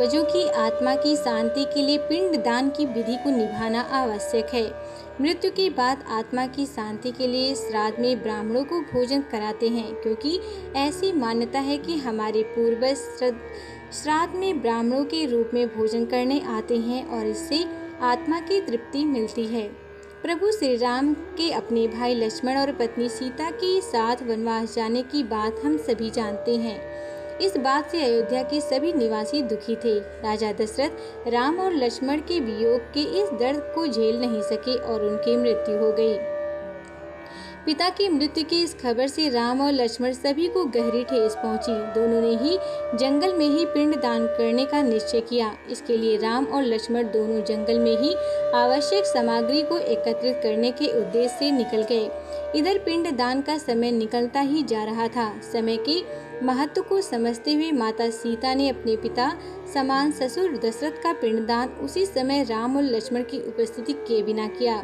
पूर्वजों की आत्मा की शांति के लिए पिंडदान की विधि को निभाना आवश्यक है। मृत्यु के बाद आत्मा की शांति के लिए श्राद्ध में ब्राह्मणों को भोजन कराते हैं, क्योंकि ऐसी मान्यता है कि हमारे पूर्वज श्राद्ध में ब्राह्मणों के रूप में भोजन करने आते हैं और इससे आत्मा की तृप्ति मिलती है। प्रभु श्री राम के अपने भाई लक्ष्मण और पत्नी सीता के साथ वनवास जाने की बात हम सभी जानते हैं। इस बात से अयोध्या के सभी निवासी दुखी थे। राजा दशरथ राम और लक्ष्मण के वियोग के इस दर्द को झेल नहीं सके और उनकी मृत्यु हो गई। पिता की मृत्यु की इस खबर से राम और लक्ष्मण सभी को गहरी ठेस पहुंची। दोनों ने ही जंगल में ही पिंड दान करने का निश्चय किया। इसके लिए राम और लक्ष्मण दोनों जंगल में ही आवश्यक सामग्री को एकत्रित करने के उद्देश्य से निकल गए। इधर पिंड दान का समय निकलता ही जा रहा था। समय के महत्व को समझते हुए माता सीता ने अपने पिता समान ससुर दशरथ का पिंडदान उसी समय राम और लक्ष्मण की उपस्थिति के बिना किया।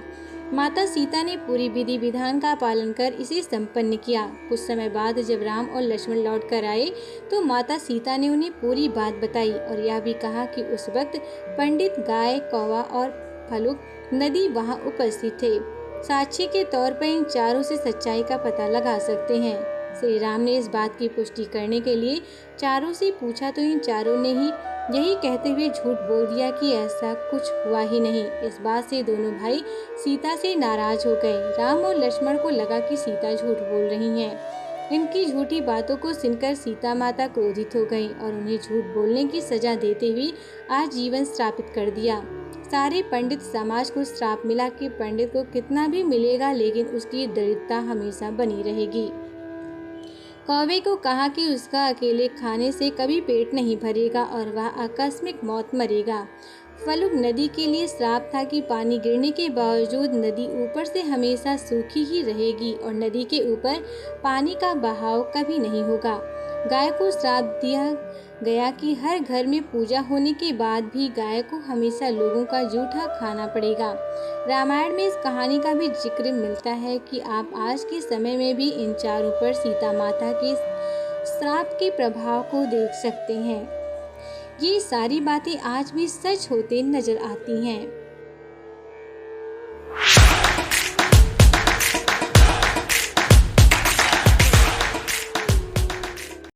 माता सीता ने पूरी विधि विधान का पालन कर इसे संपन्न किया। कुछ समय बाद जब राम और लक्ष्मण लौट कर आए तो माता सीता ने उन्हें पूरी बात बताई और यह भी कहा कि उस वक्त पंडित, गाय, कौवा और फलुक नदी वहां उपस्थित थे। साक्षी के तौर पर इन चारों से सच्चाई का पता लगा सकते हैं। श्री राम ने इस बात की पुष्टि करने के लिए चारों से पूछा तो इन चारों ने ही यही कहते हुए झूठ बोल दिया कि ऐसा कुछ हुआ ही नहीं। इस बात से दोनों भाई सीता से नाराज हो गए। राम और लक्ष्मण को लगा कि सीता झूठ बोल रही हैं। इनकी झूठी बातों को सुनकर सीता माता क्रोधित हो गई और उन्हें झूठ बोलने की सजा देते हुए आजीवन श्रापित कर दिया। सारे पंडित समाज को श्राप मिला कि पंडित को कितना भी मिलेगा लेकिन उसकी दरिद्रता हमेशा बनी रहेगी। कौवे को कहा कि उसका अकेले खाने से कभी पेट नहीं भरेगा और वह आकस्मिक मौत मरेगा। फलुक नदी के लिए श्राप था कि पानी गिरने के बावजूद नदी ऊपर से हमेशा सूखी ही रहेगी और नदी के ऊपर पानी का बहाव कभी नहीं होगा। गाय को श्राप दिया गया कि हर घर में पूजा होने के बाद भी गाय को हमेशा लोगों का जूठा खाना पड़ेगा। रामायण में इस कहानी का भी जिक्र मिलता है कि आप आज के समय में भी इन चारों पर सीता माता के श्राप के प्रभाव को देख सकते हैं। ये सारी बातें आज भी सच होते नजर आती हैं।